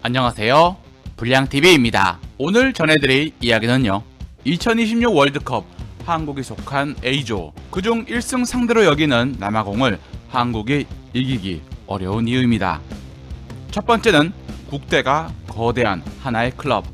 안녕하세요, 불량TV입니다. 오늘 전해드릴 이야기는요, 2026 월드컵 한국이 속한 A조 그중 1승 상대로 여기는 남아공을 한국이 이기기 어려운 이유입니다. 첫 번째는 국대가 거대한 하나의 클럽.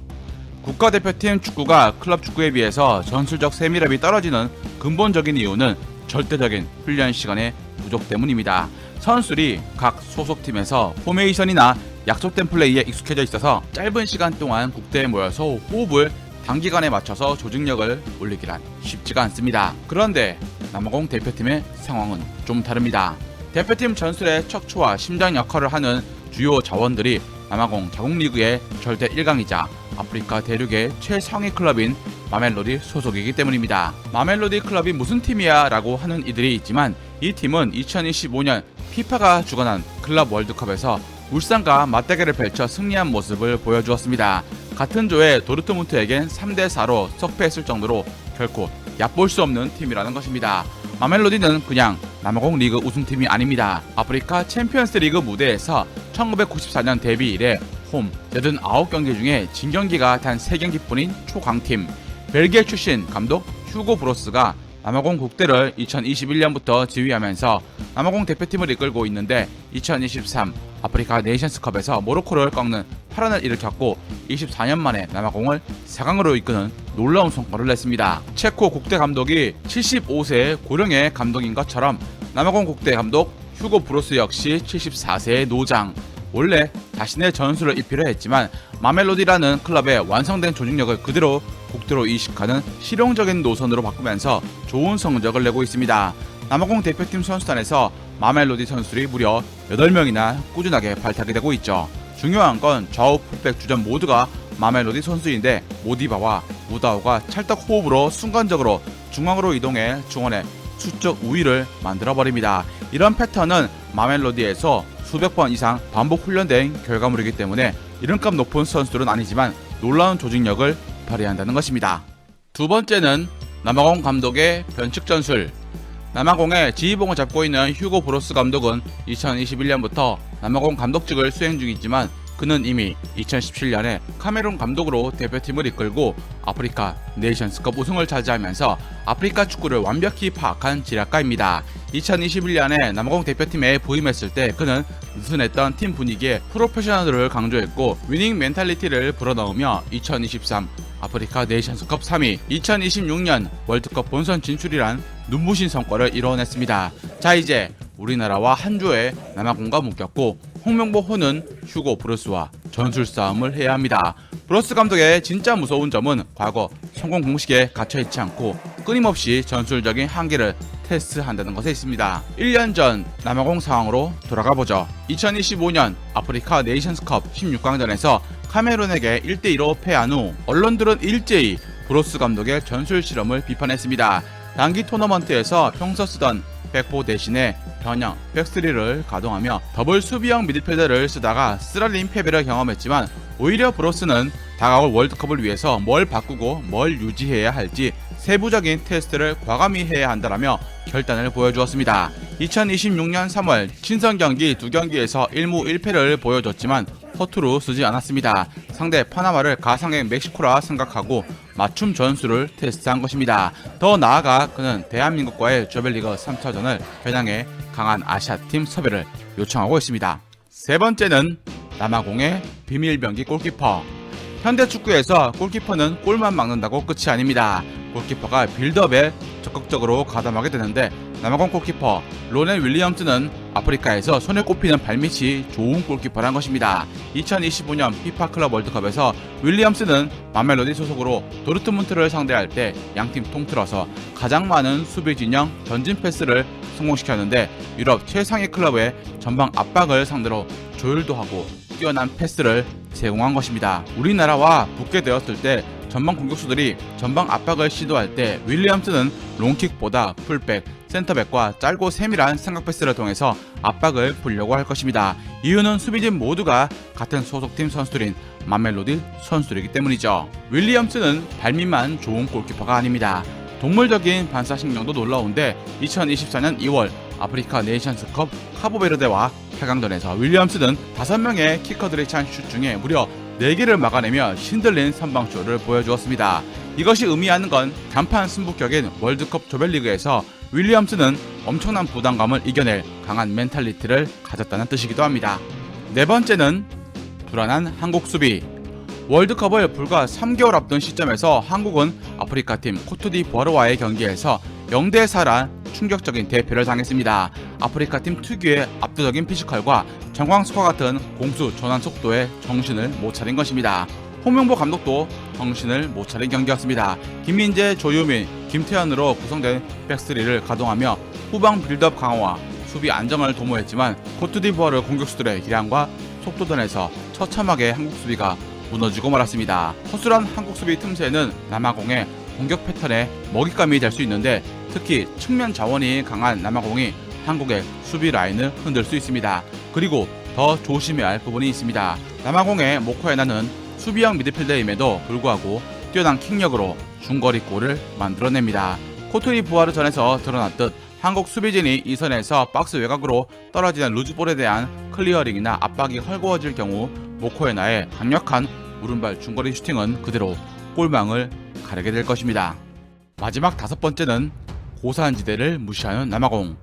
국가대표팀 축구가 클럽 축구에 비해서 전술적 세밀함이 떨어지는 근본적인 이유는 절대적인 훈련 시간의 부족 때문입니다. 선수들이 각 소속팀에서 포메이션이나 약속된 플레이에 익숙해져 있어서 짧은 시간 동안 국대에 모여서 호흡을 단기간에 맞춰서 조직력을 올리기란 쉽지가 않습니다. 그런데 남아공 대표팀의 상황은 좀 다릅니다. 대표팀 전술의 척추와 심장 역할을 하는 주요 자원들이 남아공 자국리그의 절대 1강이자 아프리카 대륙의 최상위 클럽인 마멜로디 소속이기 때문입니다. 마멜로디 클럽이 무슨 팀이야 라고 하는 이들이 있지만, 이 팀은 2025년 피파가 주관한 클럽 월드컵에서 울산과 맞대결을 펼쳐 승리한 모습을 보여주었습니다. 같은 조에 도르트문트에겐 3대4로 석패했을 정도로 결코 얕볼 수 없는 팀이라는 것입니다. 마멜로디는 그냥 남아공 리그 우승팀이 아닙니다. 아프리카 챔피언스 리그 무대에서 1994년 데뷔 이래 홈 89경기 중에 진 경기가 단 3경기뿐인 초강팀, 벨기에 출신 감독 휴고 브로스가 남아공 국대를 2021년부터 지휘하면서 남아공 대표팀을 이끌고 있는데, 2023 아프리카 네이션스컵에서 모로코를 꺾는 파란을 일으켰고 24년 만에 남아공을 4강으로 이끄는 놀라운 성과를 냈습니다. 체코 국대 감독이 75세의 고령의 감독인 것처럼 남아공 국대 감독 휴고 브로스 역시 74세의 노장. 원래 자신의 전술을 입히려 했지만 마멜로디라는 클럽의 완성된 조직력을 그대로 국대로 이식하는 실용적인 노선으로 바꾸면서 좋은 성적을 내고 있습니다. 남아공 대표팀 선수단에서 마멜로디 선수들이 무려 8명이나 꾸준하게 발탁이 되고 있죠. 중요한 건 좌우 풀백 주전 모두가 마멜로디 선수인데, 모디바와 무다오가 찰떡 호흡으로 순간적으로 중앙으로 이동해 중원의 수적 우위를 만들어버립니다. 이런 패턴은 마멜로디에서 수백 번 이상 반복 훈련된 결과물이기 때문에 이름값 높은 선수들은 아니지만 놀라운 조직력을 발휘한다는 것입니다. 두 번째는 남아공 감독의 변칙 전술. 남아공의 지휘봉을 잡고 있는 휴고 브로스 감독은 2021년부터 남아공 감독직을 수행 중이지만, 그는 이미 2017년에 카메룬 감독으로 대표팀을 이끌고 아프리카 네이션스컵 우승을 차지하면서 아프리카 축구를 완벽히 파악한 지략가입니다. 2021년에 남아공 대표팀에 부임했을 때 그는 느슨했던 팀 분위기에 프로페셔널을 강조했고 위닝 멘탈리티를 불어넣으며 2023 아프리카 네이션스컵 3위, 2026년 월드컵 본선 진출이란 눈부신 성과를 이뤄냈습니다. 자, 이제 우리나라와 한 조에 남아공과 묶였고 홍명보 호는 휴고 브로스와 전술 싸움을 해야 합니다. 브로스 감독의 진짜 무서운 점은 과거 성공 공식에 갇혀있지 않고 끊임없이 전술적인 한계를 테스트한다는 것에 있습니다. 1년 전 남아공 상황으로 돌아가보죠. 2025년 아프리카 네이션스컵 16강전에서 카메룬에게 1대2로 패한 후 언론들은 일제히 브로스 감독의 전술 실험을 비판했습니다. 단기 토너먼트에서 평소 쓰던 백포 대신에 변형 백스리를 가동하며 더블 수비형 미드필더를 쓰다가 쓰라린 패배를 경험했지만, 오히려 브로스는 다가올 월드컵을 위해서 뭘 바꾸고 뭘 유지해야 할지 세부적인 테스트를 과감히 해야 한다라며 결단을 보여주었습니다. 2026년 3월 친선 경기 2경기에서 1무 1패를 보여줬지만 허투루 쓰지 않았습니다. 상대 파나마를 가상의 멕시코라 생각하고 맞춤 전술을 테스트한 것입니다. 더 나아가 그는 대한민국과의 조별리그 3차전을 겨냥해 강한 아시아팀 섭외를 요청하고 있습니다. 세 번째는 남아공의 비밀병기 골키퍼. 현대축구에서 골키퍼는 골만 막는다고 끝이 아닙니다. 골키퍼가 빌드업에 적극적으로 가담하게 되는데, 남아공 골키퍼 로넨 윌리엄스는 아프리카에서 손에 꼽히는 발밑이 좋은 골키퍼란 것입니다. 2025년 피파 클럽 월드컵에서 윌리엄스는 마멜로디 소속으로 도르트문트를 상대할 때 양팀 통틀어서 가장 많은 수비 진영 전진 패스를 성공시켰는데, 유럽 최상위 클럽의 전방 압박을 상대로 조율도 하고 뛰어난 패스를 제공한 것입니다. 우리나라와 붙게 되었을 때 전방 공격수들이 전방 압박을 시도할 때 윌리엄스는 롱킥보다 풀백, 센터백과 짧고 세밀한 삼각 패스를 통해서 압박을 풀려고 할 것입니다. 이유는 수비진 모두가 같은 소속팀 선수들인 마멜로디 선수들이기 때문이죠. 윌리엄스는 발밑만 좋은 골키퍼가 아닙니다. 동물적인 반사신경도 놀라운데 2024년 2월 아프리카 네이션스컵 카보베르데와 8강전에서 윌리엄스는 5명의 키커들이 찬 슛 중에 무려 4개를 막아내며 신들린 선방쇼를 보여주었습니다. 이것이 의미하는 건 단판 승부격인 월드컵 조별리그에서 윌리엄스는 엄청난 부담감을 이겨낼 강한 멘탈리티를 가졌다는 뜻이기도 합니다. 네 번째는 불안한 한국 수비. 월드컵을 불과 3개월 앞둔 시점에서 한국은 아프리카팀 코트디부아르와의 경기에서 0대4란 충격적인 대패를 당했습니다. 아프리카팀 특유의 압도적인 피지컬과 정광석과 같은 공수 전환 속도에 정신을 못 차린 것입니다. 홍명보 감독도 정신을 못 차린 경기였습니다. 김민재, 조유민, 김태현으로 구성된 백스리를 가동하며 후방 빌드업 강화와 수비 안정을 도모했지만 코트디부아르 공격수들의 기량과 속도전에서 처참하게 한국 수비가 무너지고 말았습니다. 허술한 한국 수비 틈새는 남아공의 공격 패턴에 먹잇감이 될 수 있는데 특히 측면 자원이 강한 남아공이 한국의 수비 라인을 흔들 수 있습니다. 그리고 더 조심해야 할 부분이 있습니다. 남아공의 모코에나는 수비형 미드필더임에도 불구하고 뛰어난 킥력으로 중거리 골을 만들어냅니다. 코트디부아르전에서 드러났듯 한국 수비진이 이 선에서 박스 외곽으로 떨어지는 루즈볼에 대한 클리어링이나 압박이 헐거워질 경우 모코에나의 강력한 오른발 중거리 슈팅은 그대로 골망을 가르게 될 것입니다. 마지막 5번째는 고산지대를 무시하는 남아공.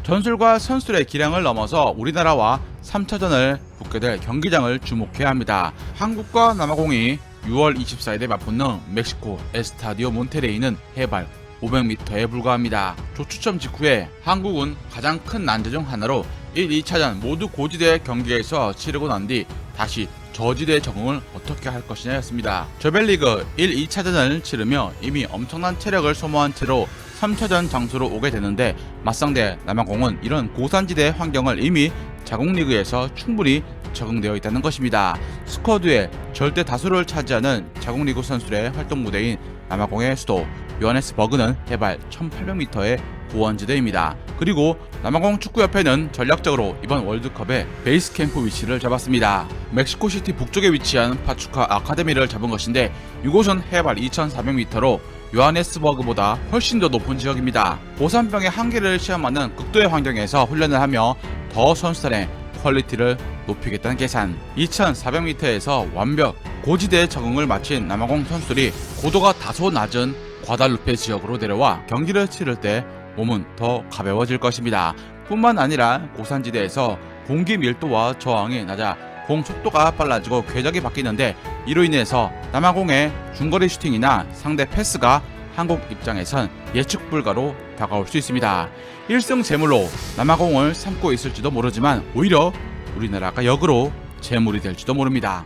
전술과 선수의 기량을 넘어서 우리나라와 3차전을 붙게 될 경기장을 주목해야 합니다. 한국과 남아공이 6월 24일에 맞붙는 멕시코 에스타디오 몬테레이는 해발 500m에 불과합니다. 조추첨 직후에 한국은 가장 큰 난제 중 하나로 1, 2차전 모두 고지대 경기에서 치르고 난 뒤 다시 저지대 적응을 어떻게 할 것이냐였습니다. 조별리그 1, 2차전을 치르며 이미 엄청난 체력을 소모한 채로 3차전 장소로 오게 되는데 맞상대 남아공은 이런 고산지대 환경을 이미 자국리그에서 충분히 적응되어 있다는 것입니다. 스쿼드의 절대 다수를 차지하는 자국리그 선수들의 활동 무대인 남아공의 수도 요하네스버그는 해발 1800m의 고원지대입니다. 그리고 남아공 축구협회는 전략적으로 이번 월드컵에 베이스 캠프 위치를 잡았습니다. 멕시코시티 북쪽에 위치한 파추카 아카데미를 잡은 것인데 이곳은 해발 2400m로 요하네스버그보다 훨씬 더 높은 지역입니다. 고산병의 한계를 시험하는 극도의 환경에서 훈련을 하며 더 선수단의 퀄리티를 높이겠다는 계산. 2400m에서 완벽 고지대 적응을 마친 남아공 선수들이 고도가 다소 낮은 과달루페 지역으로 내려와 경기를 치를 때 몸은 더 가벼워질 것입니다. 뿐만 아니라 고산지대에서 공기 밀도와 저항이 낮아 공 속도가 빨라지고 궤적이 바뀌는데 이로 인해서 남아공의 중거리 슈팅이나 상대 패스가 한국 입장에선 예측 불가로 다가올 수 있습니다. 1승 재물로 남아공을 삼고 있을지도 모르지만 오히려 우리나라가 역으로 재물이 될지도 모릅니다.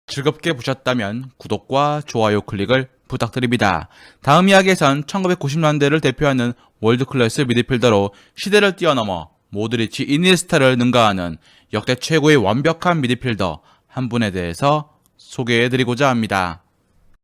즐겁게 보셨다면 구독과 좋아요 클릭을 부탁드립니다. 다음 이야기에선 1990년대를 대표하는 월드클래스 미드필더로 시대를 뛰어넘어 모드리치, 이니에스타를 능가하는 역대 최고의 완벽한 미드필더 한 분에 대해서 소개해드리고자 합니다.